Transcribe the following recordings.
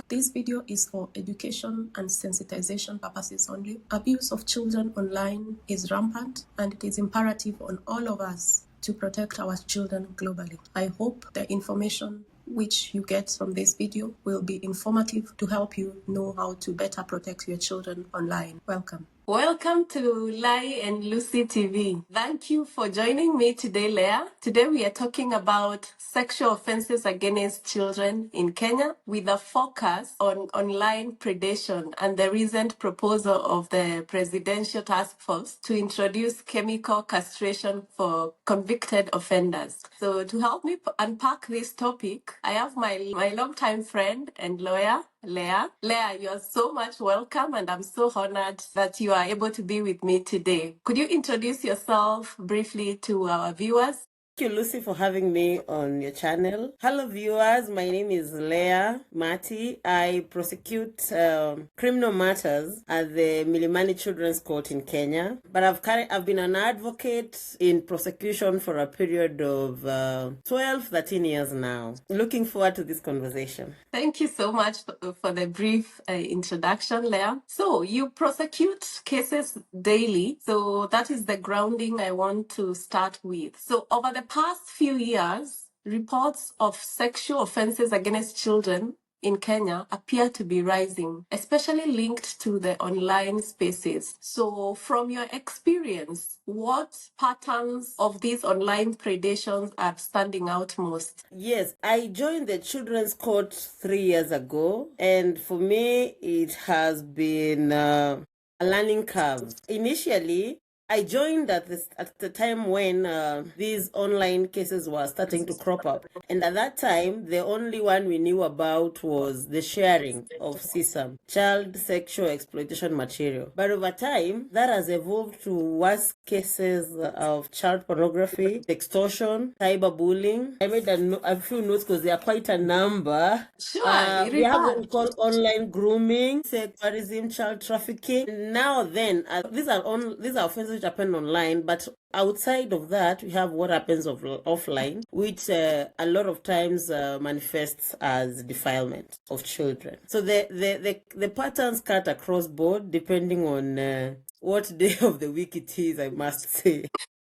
This video is for education and sensitization purposes only. Abuse of children online is rampant, and it is imperative on all of us to protect our children globally. I hope the information which you get from this video will be informative to help you know how to better protect your children online. Welcome. Welcome to Laye and Lucy TV. Thank you for joining me today, Leah. Today we are talking about sexual offenses against children in Kenya with a focus on online predation and the recent proposal of the Presidential Task Force to introduce chemical castration for convicted offenders. So to help me unpack this topic, I have my longtime friend and lawyer, Leah. Leah, you are so much welcome, and I'm so honored that you are able to be with me today. Could you introduce yourself briefly to our viewers? Thank you, Lucy, for having me on your channel. Hello, viewers. My name is Leah Mati. I prosecute criminal matters at the Milimani Children's Court in Kenya. But I've been an advocate in prosecution for a period of 12, 13 years now. Looking forward to this conversation. Thank you so much for the brief introduction, Leah. So you prosecute cases daily. So that is the grounding I want to start with. So over the past few years, reports of sexual offenses against children in Kenya appear to be rising, especially linked to the online spaces. So from your experience, what patterns of these online predations are standing out most? Yes, I joined the Children's Court 3 years ago, and for me, it has been a learning curve. Initially, I joined at the time when these online cases were starting to crop up. And at that time, the only one we knew about was the sharing of CSAM, child sexual exploitation material. But over time, that has evolved to worse cases of child pornography, extortion, cyberbullying. I made a few notes because there are quite a number. Sure, we have what we call online grooming, sexualism, child trafficking. Now then, these are offenses which happen online, but outside of that, we have what happens offline, which a lot of times manifests as defilement of children. So the patterns cut across board depending on what day of the week it is, I must say.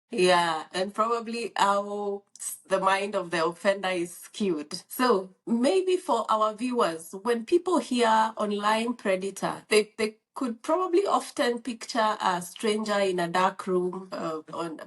Yeah, and probably how the mind of the offender is skewed. So maybe for our viewers, when people hear online predator, they could probably often picture a stranger in a dark room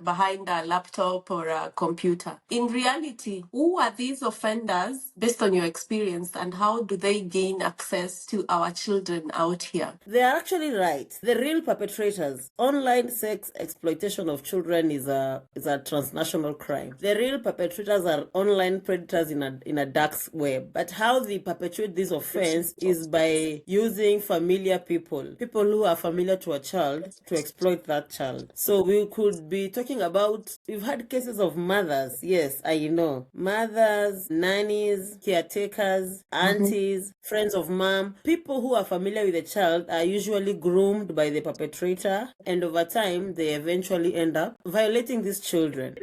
behind a laptop or a computer. In reality, who are these offenders based on your experience, and how do they gain access to our children out here? They are actually right. The real perpetrators, online sex exploitation of children is a transnational crime. The real perpetrators are online predators in a dark web. But how they perpetrate this offense is by using familiar people who are familiar to a child to exploit that child. So we could be talking about, we've had cases of mothers, yes, I know, mothers, nannies, caretakers, aunties, friends of mom. People who are familiar with the child are usually groomed by the perpetrator, and over time they eventually end up violating these children.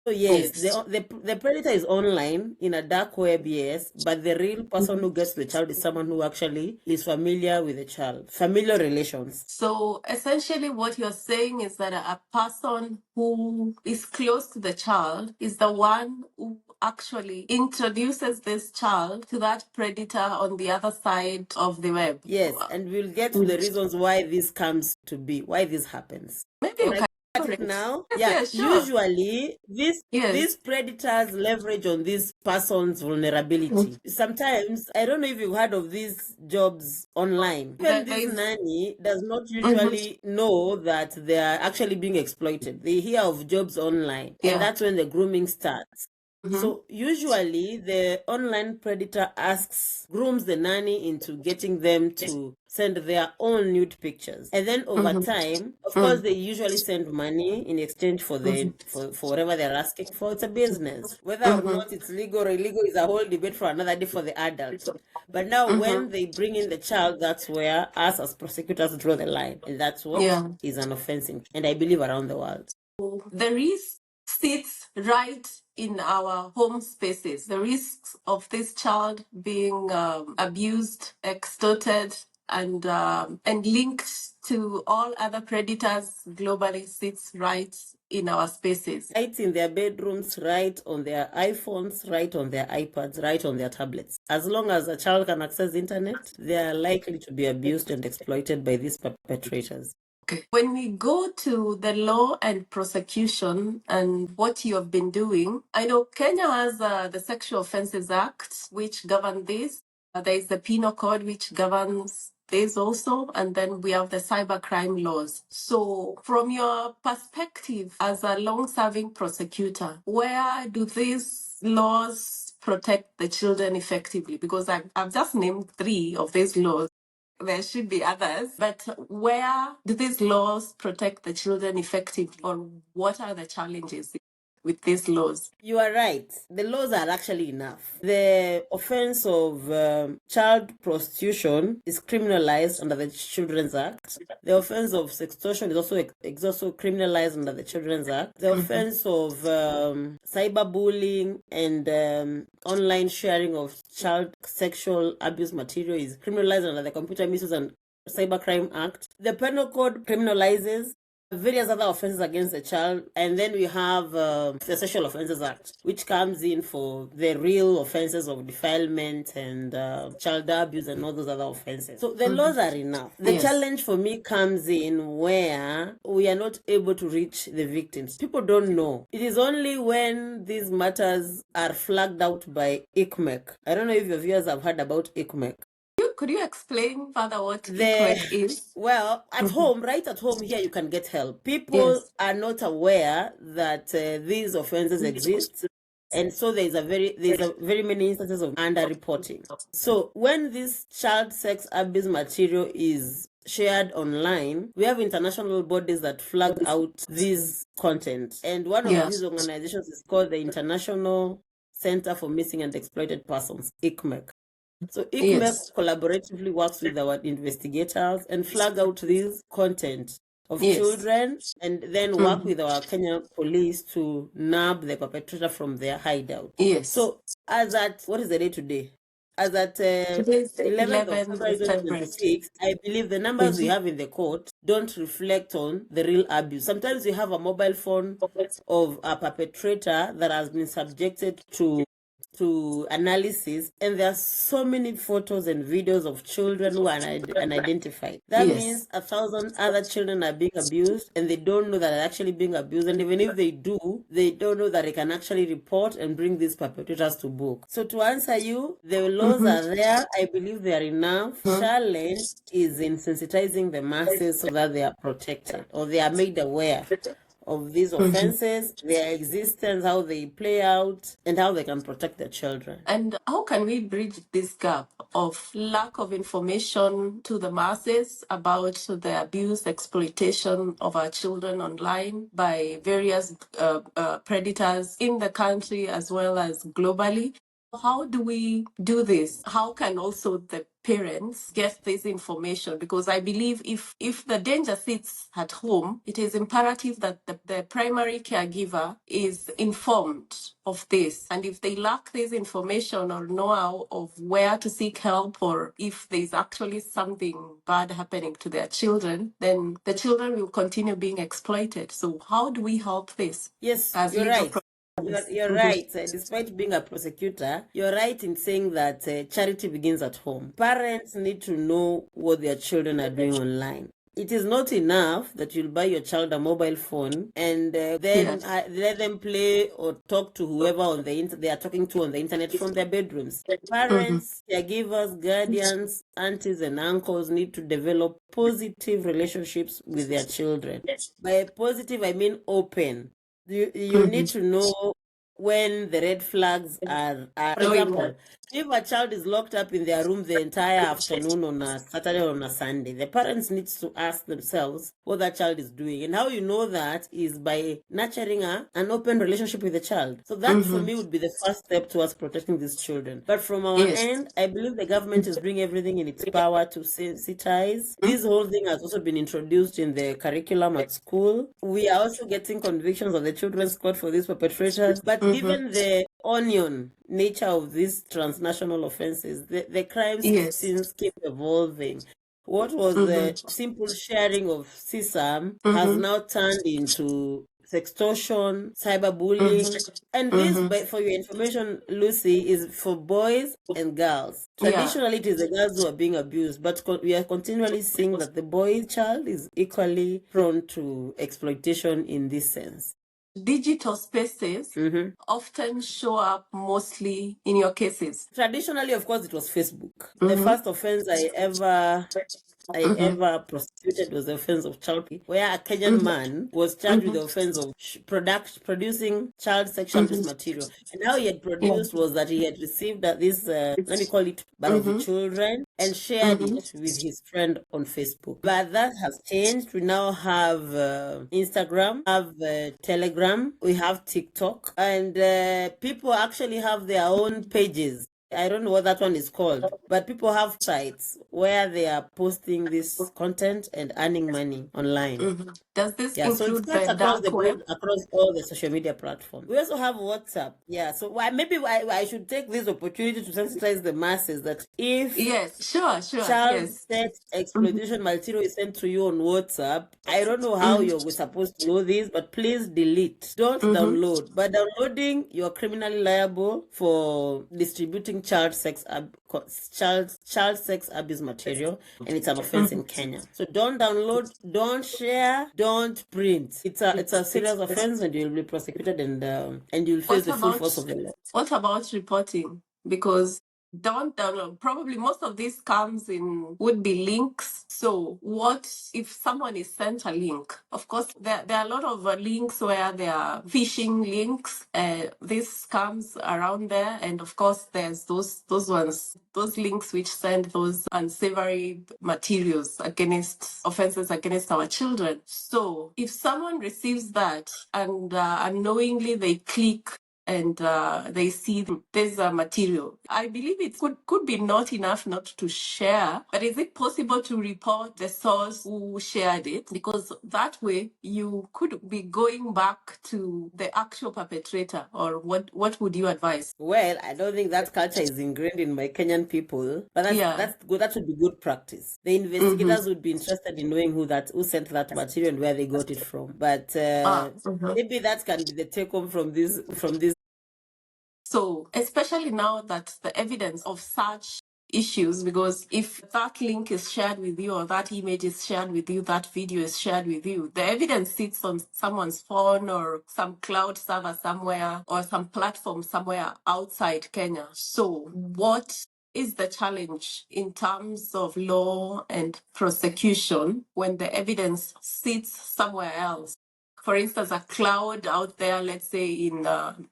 So yes, the predator is online in a dark web, yes, but the real person who gets the child is someone who actually is familiar with the child, familiar relations. So essentially what you're saying is that a person who is close to the child is the one who actually introduces this child to that predator on the other side of the web. Yes, and we'll get to the reasons why this comes to be, why this happens. Maybe you can now, yes, sure. Usually these predators leverage on this person's vulnerability. Sometimes, I don't know if you've heard of these jobs online. Even this nanny does not usually know that they are actually being exploited. They hear of jobs online, and that's when the grooming starts. So usually the online predator grooms the nanny into getting them to send their own nude pictures. And then over time, of course, they usually send money in exchange for for whatever they're asking for. It's a business. Whether or not it's legal or illegal is a whole debate for another day for the adult. But now when they bring in the child, that's where us as prosecutors draw the line. And that's what is an offense, and I believe around the world. The risk sits right in our home spaces, the risks of this child being abused, extorted, and linked to all other predators globally sits right in our spaces. Right in their bedrooms, right on their iPhones, right on their iPads, right on their tablets. As long as a child can access the internet, they are likely to be abused and exploited by these perpetrators. Okay. When we go to the law and prosecution and what you have been doing, I know Kenya has the Sexual Offences Act, which governs this. There is the Penal Code, which governs this also, and then we have the cybercrime laws. So, from your perspective as a long-serving prosecutor, where do these laws protect the children effectively? Because I've just named 3 of these laws. There should be others, but where do these laws protect the children effectively, or what are the challenges with these laws? You are right. The laws are actually enough. The offense of child prostitution is criminalized under the Children's Act. The offense of sextortion is also criminalized under the Children's Act. The offense of cyberbullying and online sharing of child sexual abuse material is criminalized under the Computer Misuse and Cybercrime Act. The Penal Code criminalizes various other offenses against the child, and then we have the Sexual Offences Act, which comes in for the real offenses of defilement and child abuse and all those other offenses. So the laws are enough. The challenge for me comes in where we are not able to reach the victims. People don't know. It is only when these matters are flagged out by ICMEC. I don't know if your viewers have heard about ICMEC. Could you explain further what ICMEC is? Well, at home, right at home here, you can get help. People are not aware that these offenses exist. And so there's a very many instances of underreporting. So when this child sex abuse material is shared online, we have international bodies that flag out this content. And one of these organizations is called the International Center for Missing and Exploited Persons, ICMEC. So ICMEC collaboratively works with our investigators and flag out this content of children, and then work with our Kenya police to nab the perpetrator from their hideout. So as at, what is the day today? As at 11th of February 2026, I believe the numbers we have in the court don't reflect on the real abuse. Sometimes you have a mobile phone of a perpetrator that has been subjected to analysis, and there are so many photos and videos of children who are unidentified. That means 1,000 other children are being abused, and they don't know that they're actually being abused. And even if they do, they don't know that they can actually report and bring these perpetrators to book. So to answer you, the laws are there. I believe they are enough. Challenge is in sensitizing the masses so that they are protected, or they are made aware of these offenses, their existence, how they play out, and how they can protect their children. And how can we bridge this gap of lack of information to the masses about the abuse, exploitation of our children online by various predators in the country as well as globally? How do we do this? How can also the parents get this information? Because I believe if the danger sits at home, it is imperative that the primary caregiver is informed of this. And if they lack this information or know of where to seek help, or if there's actually something bad happening to their children, then the children will continue being exploited. So how do we help this? Yes, you're right. You're right. Despite being a prosecutor, you're right in saying that charity begins at home. Parents need to know what their children are doing online. It is not enough that you'll buy your child a mobile phone and then let them play or talk to whoever they are talking to on the internet from their bedrooms. Parents, caregivers, guardians, aunties and uncles need to develop positive relationships with their children. By positive, I mean open. You need to know when the red flags are example. If a child is locked up in their room the entire afternoon on a Saturday or on a Sunday, the parents need to ask themselves what that child is doing. And how you know that is by nurturing an open relationship with the child. So that for me would be the first step towards protecting these children. But from our end, I believe the government is doing everything in its power to sensitize. This whole thing has also been introduced in the curriculum at school. We are also getting convictions of the Children's Court for these perpetrators. But given the onion nature of these transnational offenses, the crimes Yes. since keep evolving. What was the simple sharing of sesame has now turned into sextortion, cyberbullying, and this, for your information, Lucy, is for boys and girls. Traditionally, it is the girls who are being abused, but we are continually seeing that the boy child is equally prone to exploitation in this sense. Digital spaces often show up mostly in your cases. Traditionally, of course, it was Facebook. The first offense I ever prosecuted was the offense of child pornography, where a Kenyan man was charged with the offense of producing child sexual abuse material. And how he had produced was that he had received this, let me call it, of children, and shared it with his friend on Facebook. But that has changed. We now have Instagram, have Telegram, we have TikTok, and people actually have their own pages. I don't know what that one is called, but people have sites where they are posting this content and earning money online. Does this So it's include not the across the dark web? board, across all the social media platforms. We also have WhatsApp. Yeah, so maybe I should take this opportunity to sensitize the masses that if child sex exploitation material is sent to you on WhatsApp, I don't know how we're supposed to know this, but please delete. Don't download. By downloading, you're criminally liable for distributing child sex abuse material, and it's an offense in Kenya. So don't download, don't share, don't print. It's a serious offense, and you'll be prosecuted, and you'll face the full force of the law. What about reporting? Because don't download. Probably most of this comes in would be links. So what if someone is sent a link? Of course, there are a lot of links where there are phishing links. This comes around there, and of course, there's those links which send those unsavory materials against offenses against our children. So if someone receives that and unknowingly they click and they see there's a material, I believe it could be not enough not to share, but is it possible to report the source who shared it? Because that way you could be going back to the actual perpetrator, or what would you advise? Well, I don't think that culture is ingrained in my Kenyan people, but that's good. That would be good practice. The investigators would be interested in knowing who sent that material and where they got it from. But maybe that can be the take home from this. So, especially now that the evidence of such issues, because if that link is shared with you, or that image is shared with you, that video is shared with you, the evidence sits on someone's phone or some cloud server somewhere or some platform somewhere outside Kenya. So what is the challenge in terms of law and prosecution when the evidence sits somewhere else? For instance, a cloud out there, let's say in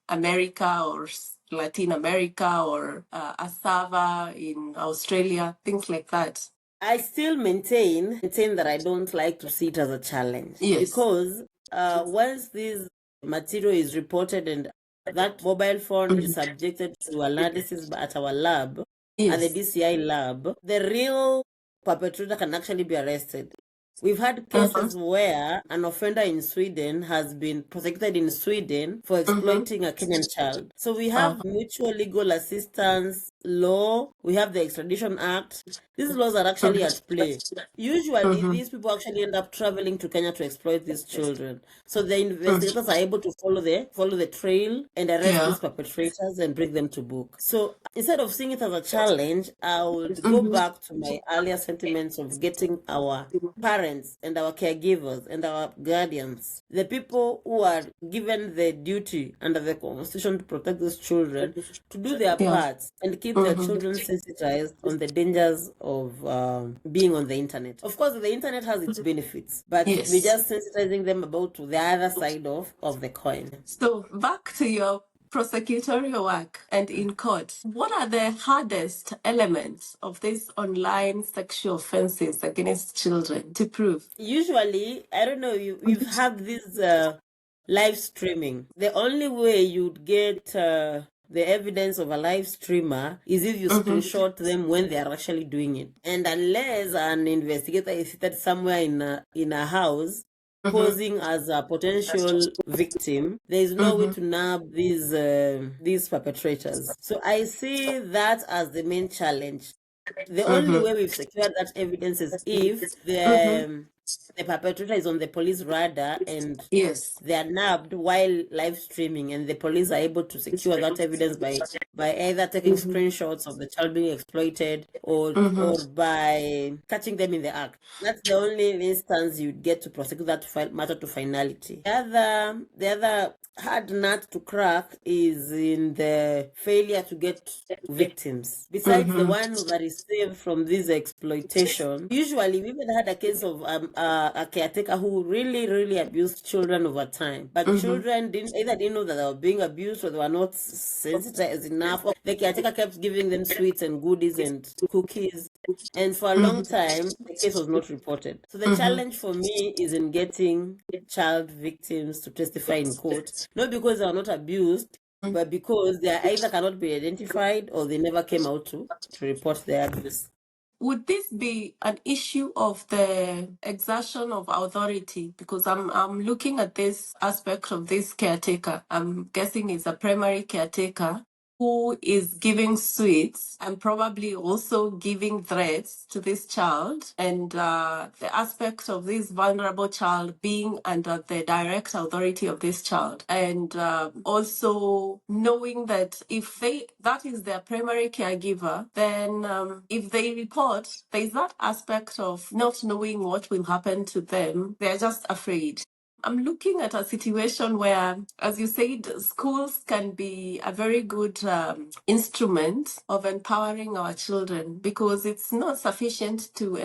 America or Latin America, or a server in Australia, things like that. I still maintain that I don't like to see it as a challenge. Yes. Because once this material is reported and that mobile phone is subjected to analysis at our lab, at the DCI lab, the real perpetrator can actually be arrested. We've had cases where an offender in Sweden has been prosecuted in Sweden for exploiting a Kenyan child. So we have mutual legal assistance law, we have the Extradition Act. These laws are actually at play. Usually, these people actually end up traveling to Kenya to exploit these children. So the investigators are able to follow the trail and arrest these perpetrators and bring them to book. So instead of seeing it as a challenge, I would go back to my earlier sentiments of getting our parents and our caregivers and our guardians, the people who are given the duty under the Constitution to protect these children, to do their parts and keep their children sensitized on the dangers of being on the internet. Of course, the internet has its benefits, but we're just sensitizing them about the other side of the coin. So back to your prosecutorial work and in court, what are the hardest elements of these online sexual offenses against children to prove? Usually, I don't know, we've had this live streaming. The only way you'd get the evidence of a live streamer is if you screenshot them when they are actually doing it. And unless an investigator is seated somewhere in a house posing as a potential victim, there is no way to nab these perpetrators. So I see that as the main challenge. The only way we've secured that evidence is if the perpetrator is on the police radar and Yes. they are nabbed while live streaming, and the police are able to secure that evidence by either taking screenshots of the child being exploited or by catching them in the act. That's the only instance you'd get to prosecute that matter to finality. The other hard nut to crack is in the failure to get victims. Besides the one that is saved from this exploitation, usually we even had a case of a caretaker who really abused children over time. But children didn't know that they were being abused, or they were not sensitized enough. Or the caretaker kept giving them sweets and goodies and cookies. And for a long time, the case was not reported. So the challenge for me is in getting child victims to testify in court, not because they are not abused, but because they either cannot be identified or they never came out to report their abuse. Would this be an issue of the exertion of authority? Because I'm looking at this aspect of this caretaker. I'm guessing it's a primary caretaker who is giving sweets and probably also giving threats to this child, and the aspect of this vulnerable child being under the direct authority of this child, and also knowing that if that is their primary caregiver, then if they report, there's that aspect of not knowing what will happen to them. They're just afraid. I'm looking at a situation where, as you said, schools can be a very good instrument of empowering our children, because it's not sufficient to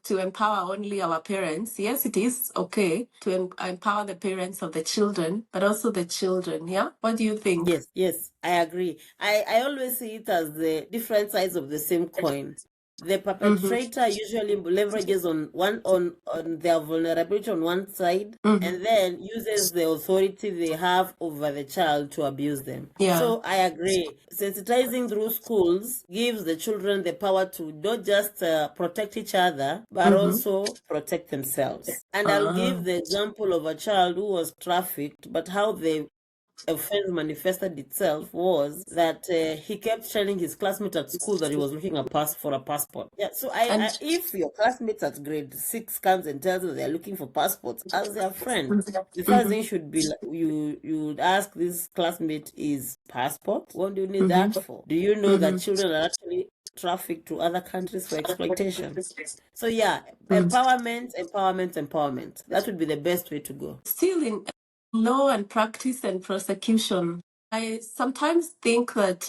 empower only our parents. Yes, it is okay to empower the parents of the children, but also the children. Yeah? What do you think? Yes, I agree. I always see it as the different sides of the same coin. The perpetrator usually leverages on their vulnerability on one side, and then uses the authority they have over the child to abuse them. Yeah. So I agree. Sensitizing through schools gives the children the power to not just protect each other, but also protect themselves. And I'll give the example of a child who was trafficked, but how the offense manifested itself was that he kept telling his classmates at school that he was looking for a passport. Yeah, so if your classmates at grade 6 comes and tells you they're looking for passports, as their friend, the first thing should be you would ask this classmate, is passport? What do you need that for? Do you know that children are actually trafficked to other countries for exploitation? So yeah, empowerment. That would be the best way to go. Still in law and practice and prosecution, I sometimes think that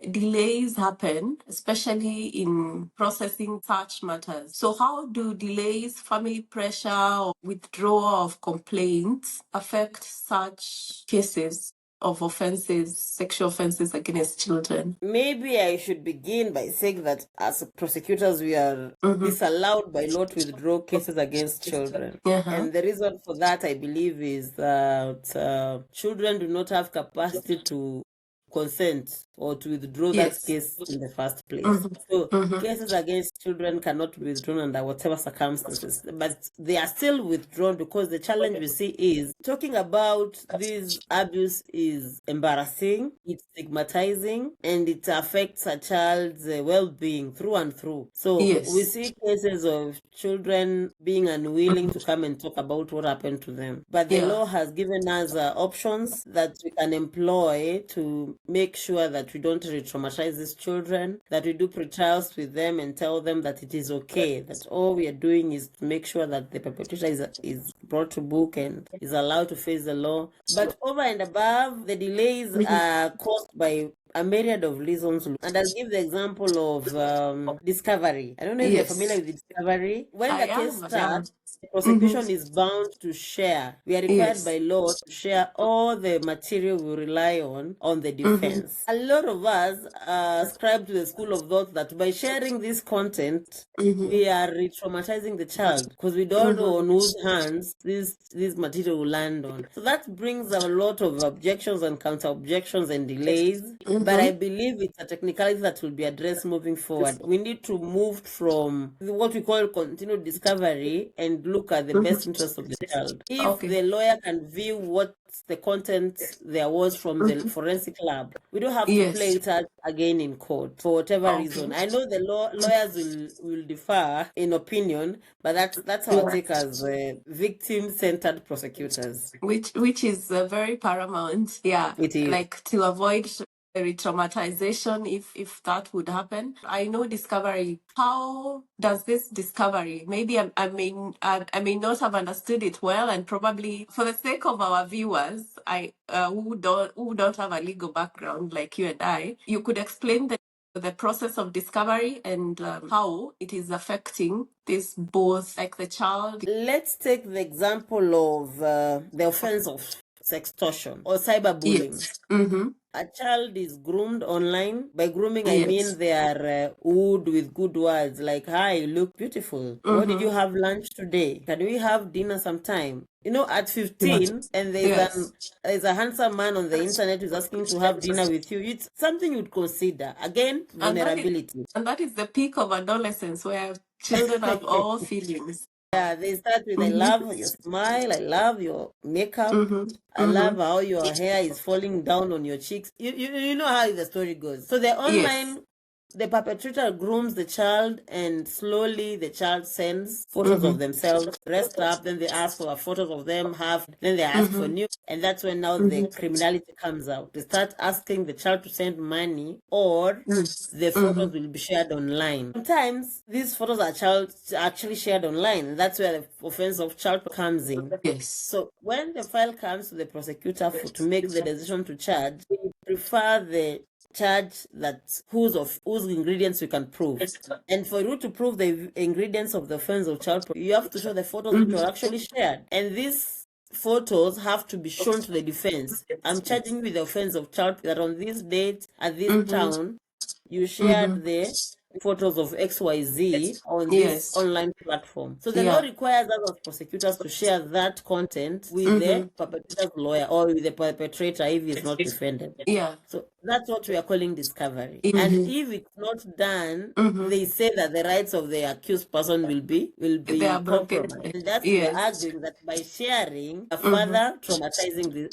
delays happen, especially in processing such matters. So how do delays, family pressure, or withdrawal of complaints affect such cases of offenses, sexual offenses against children? Maybe I should begin by saying that as prosecutors, we are disallowed by law to withdraw cases against children. And the reason for that, I believe, is that children do not have capacity to consent or to withdraw that case in the first place. So cases against children cannot be withdrawn under whatever circumstances, but they are still withdrawn because the challenge we see is talking about this abuse is embarrassing, it's stigmatizing, and it affects a child's well-being through and through. So we see cases of children being unwilling to come and talk about what happened to them, but the law has given us options that we can employ to make sure that we don't re-traumatize these children, that we do pre-trials with them and tell them that it is okay, that all we are doing is to make sure that the perpetrator is brought to book and is allowed to face the law. But over and above, the delays are caused by a myriad of reasons. And I'll give the example of discovery. I don't know if you're familiar with discovery. When the case starts, the prosecution is bound to share. We are required by law to share all the material we rely on the defense. A lot of us ascribe to the school of thought that by sharing this content, we are re-traumatizing the child because we don't know on whose hands this material will land on. So that brings a lot of objections and counter-objections and delays. But I believe it's a technicality that will be addressed moving forward. We need to move from what we call continued discovery and look at the best interest of the child. If the lawyer can view what the content there was from the forensic lab, we don't have to play it out again in court for whatever reason. I know the lawyers will differ in opinion, but that's our take as victim-centered prosecutors. Which is very paramount. Yeah, it is. Like to avoid re-traumatization if that would happen. I know discovery. How does this discovery? Maybe I may not have understood it well, and probably for the sake of our viewers, who don't have a legal background like you and I, you could explain the process of discovery and how it is affecting this both like the child. Let's take the example of the offense of sextortion or cyberbullying. A child is groomed online. By grooming, I mean they are wooed with good words like, "Hi, you look beautiful. What did you have lunch today? Can we have dinner sometime?" You know, at 15, and there's a handsome man on the internet who's asking to have dinner with you. It's something you'd consider. Again, vulnerability. And that is the peak of adolescence, where children have all feelings. Yeah, they start with, "I love your smile, I love your makeup, I love how your hair is falling down on your cheeks." You know how the story goes. So the online, the perpetrator grooms the child, and slowly the child sends photos of themselves dressed up. Then they ask for photos of them then they ask for new, and that's when now the criminality comes out. They start asking the child to send money, or the photos will be shared online. Sometimes these photos are actually shared online, and that's where the offense of child comes in. So when the file comes to the prosecutor to make the decision to charge, we prefer the charge that whose ingredients we can prove. And for you to prove the ingredients of the offense of child pornography, you have to show the photos which were actually shared. And these photos have to be shown to the defense. "I'm charging you with the offense of child pornography that on this date at this town you shared the photos of XYZ on this online platform." So the law requires us as prosecutors to share that content with the perpetrator's lawyer or with the perpetrator if he is not defended. So that's what we are calling discovery. And if it's not done, they say that the rights of the accused person will be compromised. And that's the arguing that by sharing, further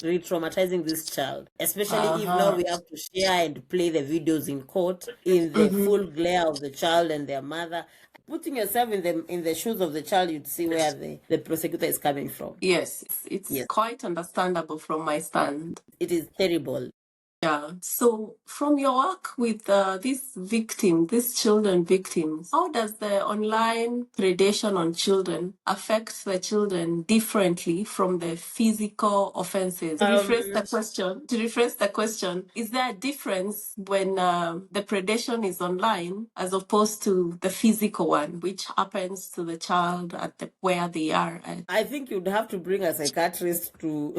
re-traumatizing this child, especially if now we have to share and play the videos in court in the full glare of the child and their mother. Putting yourself in the shoes of the child, you'd see where the prosecutor is coming from. It's quite understandable from my stand. It is terrible. Yeah. So from your work with these children victims, how does the online predation on children affect the children differently from the physical offenses? To rephrase the question, is there a difference when the predation is online as opposed to the physical one, which happens to the child where they are? I think you'd have to bring a psychiatrist to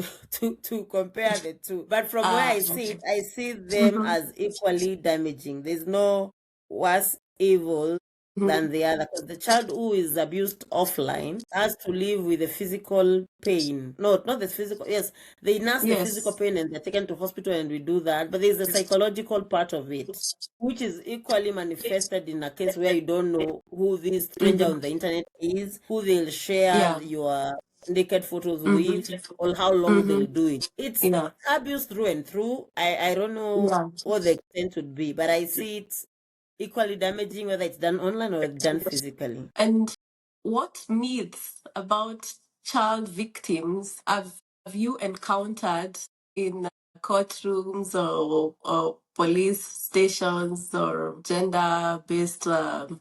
compare the two. But from where I see it, I see them as equally damaging. There's no worse evil than the other, because the child who is abused offline has to live with the physical pain. No, not the physical. Yes, they nurse the physical pain and they're taken to hospital and we do that. But there's the psychological part of it, which is equally manifested in a case where you don't know who this stranger on the internet is, who they'll share your naked photos with, or how long they'll do it. It's abuse through and through. I don't know what the extent would be, but I see it equally damaging whether it's done online or done physically. And what myths about child victims have you encountered in courtrooms or police stations or gender-based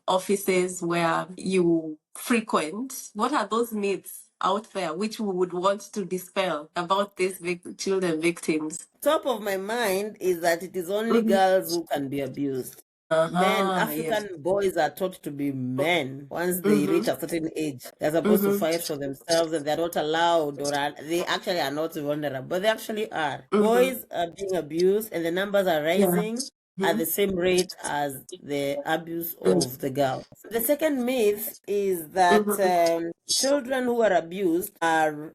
offices where you frequent? What are those myths out there which we would want to dispel about these children victims? Top of my mind is that it is only girls who can be abused. Men, African boys are taught to be men. Once they reach a certain age, they're supposed to fight for themselves, and they're not allowed, or they actually are not vulnerable, but they actually are. Boys are being abused, and the numbers are rising at the same rate as the abuse of the girls. The second myth is that children who are abused are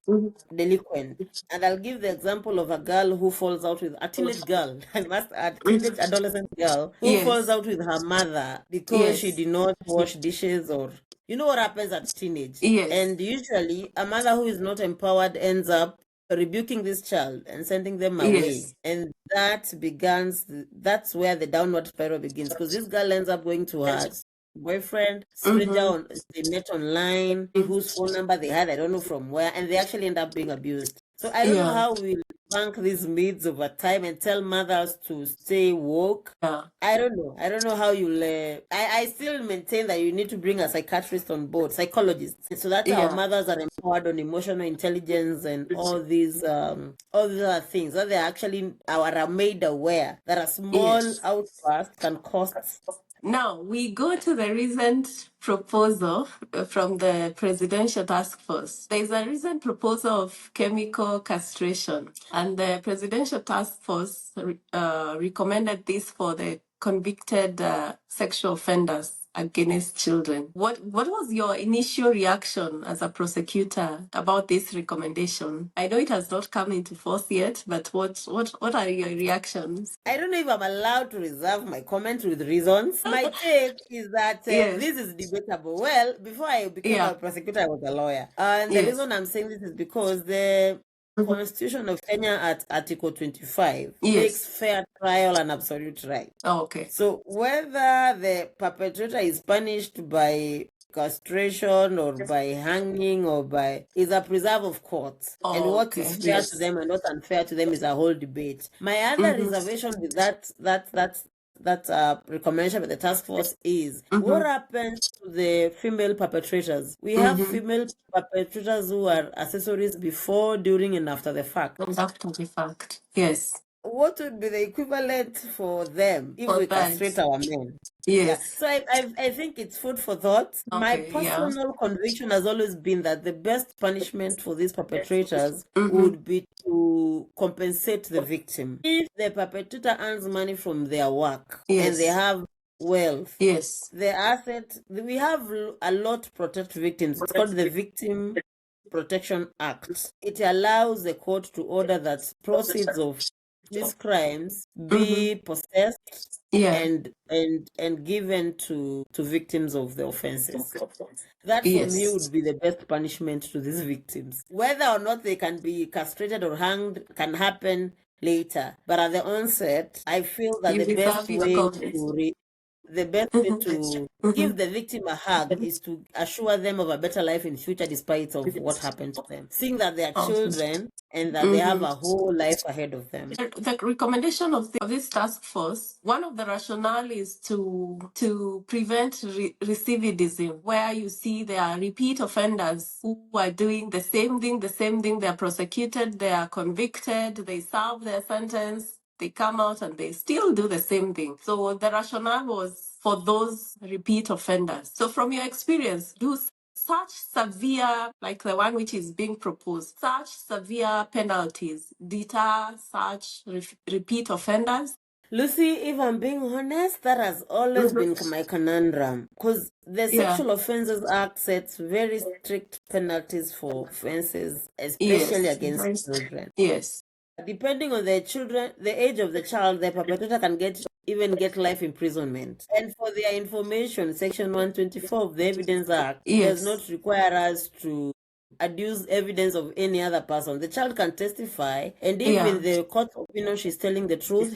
delinquent. And I'll give the example of a girl who falls out with a teenage girl, I must add, teenage adolescent girl who falls out with her mother because she did not wash dishes, or You know what happens at teenage? Yes. And usually, a mother who is not empowered ends up rebuking this child and sending them away. Yes. And that's where the downward spiral begins, because this girl ends up going to her boyfriend, stranger they met online, whose phone number they had, I don't know from where, and they actually end up being abused. So I don't know how we'll bank these myths over time and tell mothers to stay woke. I don't know how you'll I still maintain that you need to bring a psychiatrist on board, psychologists, so that our mothers are empowered on emotional intelligence and all these other things, that they actually are made aware that a small outburst can cost. Now, we go to the recent proposal from the Presidential Task Force. There is a recent proposal of chemical castration, and the Presidential Task Force recommended this for the convicted sexual offenders against children. What was your initial reaction as a prosecutor about this recommendation? I know it has not come into force yet, but what are your reactions? I don't know if I'm allowed to reserve my comment with reasons. My take is that this is debatable. Well, before I became a prosecutor, I was a lawyer. And the reason I'm saying this is because the Constitution of Kenya at Article 25 makes fair trial an absolute right. Okay. So whether the perpetrator is punished by castration or by hanging or by is a preserve of courts, and what is fair to them and not unfair to them is a whole debate. My other reservation with that recommendation by the task force is what happens to the female perpetrators. We have female perpetrators who are accessories before, during, and after the fact. After the fact, yes. What would be the equivalent for them if we castrate our men? Yes. So I think it's food for thought. My personal conviction has always been that the best punishment for these perpetrators would be to compensate the victim. If the perpetrator earns money from their work and they have wealth, the asset, we have a law to protect victims. It's called the Victim Protection Act. It allows the court to order that proceeds of these crimes be possessed and given to victims of the offenses. That for me would be the best punishment to these victims. Whether or not they can be castrated or hanged can happen later, but at the onset, I feel that the best way to give the victim a hug is to assure them of a better life in future despite of what happened to them. Seeing that they are children and that they have a whole life ahead of them. The recommendation of this task force, one of the rationale is to prevent recidivism, where you see there are repeat offenders who are doing the same thing, they are prosecuted, they are convicted, they serve their sentence, they come out and they still do the same thing. So the rationale was for those repeat offenders. So from your experience, do such severe, like the one which is being proposed, such severe penalties deter such repeat offenders? Lucy, if I'm being honest, that has always been my conundrum, because the Sexual Offences Act sets very strict penalties for offences, especially against children. Yes. Depending on the age of the child, the perpetrator can even get life imprisonment. And for their information, Section 124 of the Evidence Act does not require us to adduce evidence of any other person. The child can testify, and if in the court opinion he's telling the truth,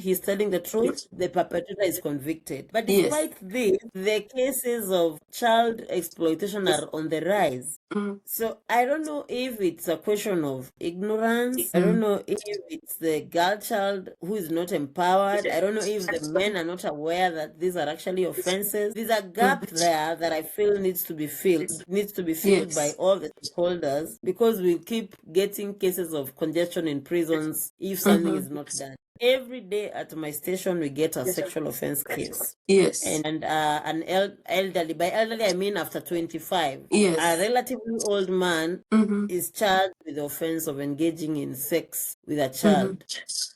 the perpetrator is convicted. But despite this, the cases of child exploitation are on the rise. So I don't know if it's a question of ignorance. I don't know if it's the girl child who is not empowered. I don't know if the men are not aware that these are actually offenses. There's a gap there that I feel needs to be filled by all the stakeholders, because we keep getting cases of congestion in prisons if something is not done. Every day at my station, we get a sexual offense case. And an elderly, by elderly I mean after 25, a relatively old man is charged with the offense of engaging in sex with a child,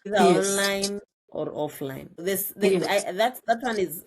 either online or offline. That one is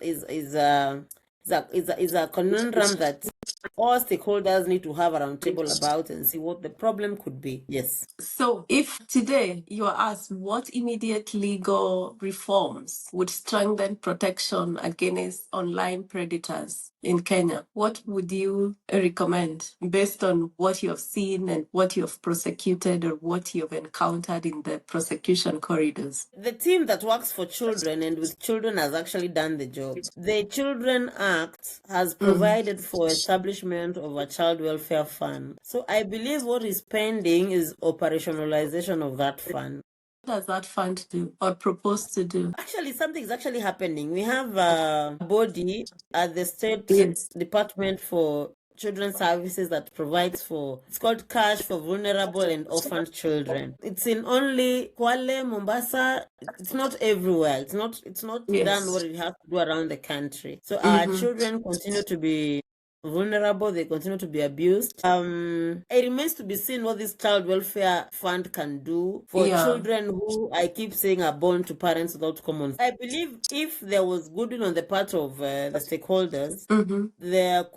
a conundrum that all stakeholders need to have a roundtable about and see what the problem could be. Yes. So if today you are asked what immediate legal reforms would strengthen protection against online predators, in Kenya, what would you recommend based on what you have seen and what you have prosecuted or what you have encountered in the prosecution corridors? The team that works for children and with children has actually done the job. The Children Act has provided for establishment of a child welfare fund. So I believe what is pending is operationalization of that fund. What does that fund do or propose to do? Actually, something is actually happening. We have a body at the State Yes. Department for Children's Services that provides for, it's called Cash for Vulnerable and Orphaned Children. It's in only Kwale, Mombasa. It's not everywhere. It's not Yes. done what it has to do around the country. So our children continue to be vulnerable, they continue to be abused. It remains to be seen what this child welfare fund can do for children who I keep saying are born to parents without common. I believe if there was goodwill on the part of the stakeholders,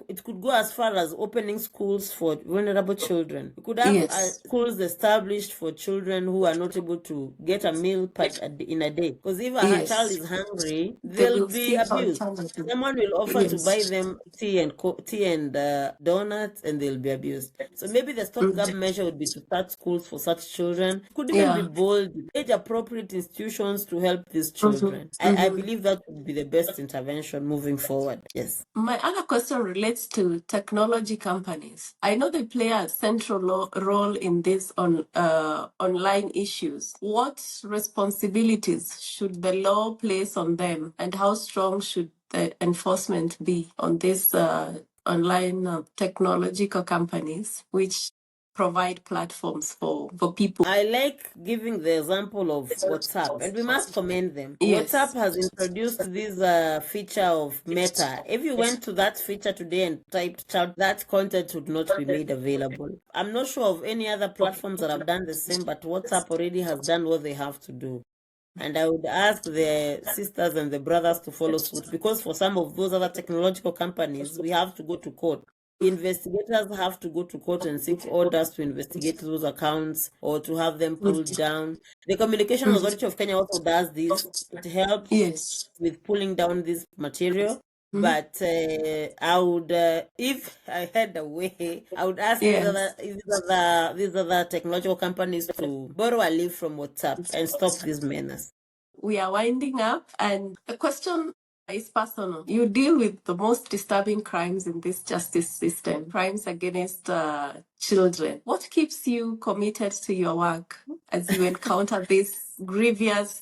it could go as far as opening schools for vulnerable children. We could have schools established for children who are not able to get a meal in a day. Because if a child is hungry, they'll be abused. Someone will offer to buy them tea and donuts, and they'll be abused. So maybe the stopgap measure would be to start schools for such children. Could even be bold, age appropriate institutions to help these children. I believe that would be the best intervention moving forward. Yes. My other question relates to technology companies. I know they play a central role in this online issues. What responsibilities should the law place on them, and how strong should the enforcement be on these online technological companies which provide platforms for people? I like giving the example of WhatsApp, and we must commend them. WhatsApp has introduced this feature of Meta. If you went to that feature today and typed out, that content would not be made available. I'm not sure of any other platforms that have done the same, but WhatsApp already has done what they have to do. And I would ask the sisters and the brothers to follow suit, because for some of those other technological companies, we have to go to court. Investigators have to go to court and seek orders to investigate those accounts or to have them pulled down. The Communication Authority of Kenya also does this. It helps with pulling down this material. But I would, if I had a way, I would ask these other technological companies to borrow a leaf from WhatsApp and stop this menace. We are winding up, and the question is personal. You deal with the most disturbing crimes in this justice system, crimes against children. What keeps you committed to your work as you encounter these grievous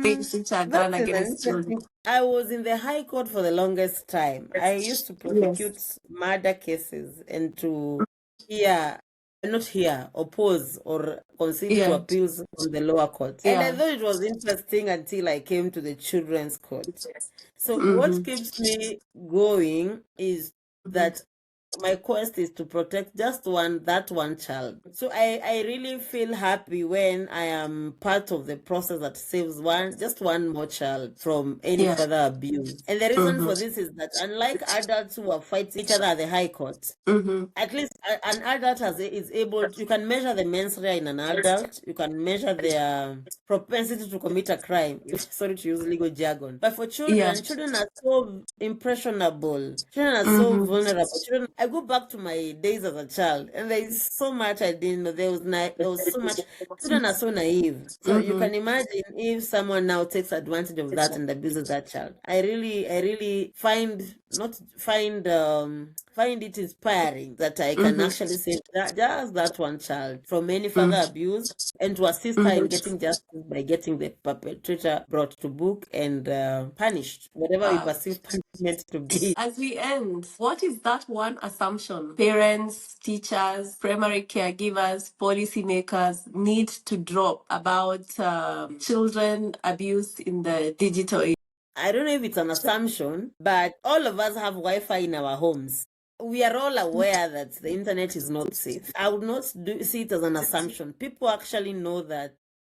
things which are done against children? I was in the High Court for the longest time. I used to prosecute murder cases and to oppose or concede to appeals from the lower court. And I thought it was interesting until I came to the children's court. So what keeps me going is that my quest is to protect just that one child. So I really feel happy when I am part of the process that saves just one more child from any further abuse. And the reason for this is that unlike adults who are fighting each other at the High Court, at least an adult is able, you can measure the mens rea in an adult, you can measure their propensity to commit a crime. Sorry to use legal jargon. But for children, children are so impressionable. Children are so vulnerable. I go back to my days as a child, and there is so much I didn't know. There was so much. Children are so naive. So you can imagine if someone now takes advantage of that and abuses that child. I really find it inspiring that I can actually save just that one child from any further abuse, and to assist her in getting justice by getting the perpetrator brought to book and punished, whatever we perceive punishment to be. As we end, what is that one assumption parents, teachers, primary caregivers, policymakers need to drop about children abuse in the digital age? I don't know if it's an assumption, but all of us have Wi-Fi in our homes. We are all aware that the internet is not safe. I would not see it as an assumption. People actually know that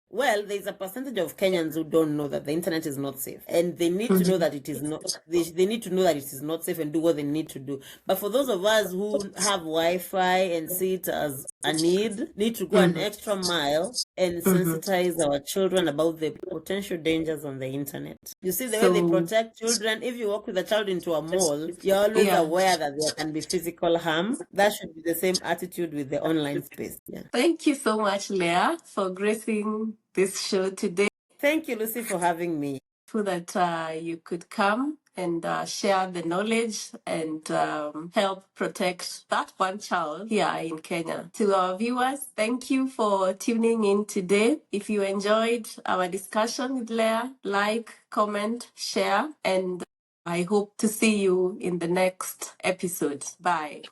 Well, there's a percentage of Kenyans who don't know that the internet is not safe, and they need to know that it is not. They need to know that it is not safe and do what they need to do. But for those of us who have Wi-Fi and see it as a need to go an extra mile and sensitize our children about the potential dangers on the internet. You see the way they protect children. If you walk with a child into a mall, you're always aware that there can be physical harm. That should be the same attitude with the online space. Yeah. Thank you so much, Leah, for gracing this show today. Thank you, Lucy, for having me. So that you could come and share the knowledge and help protect that one child here in Kenya. To our viewers, thank you for tuning in today. If you enjoyed our discussion with Leah, like, comment, share, and I hope to see you in the next episode. Bye.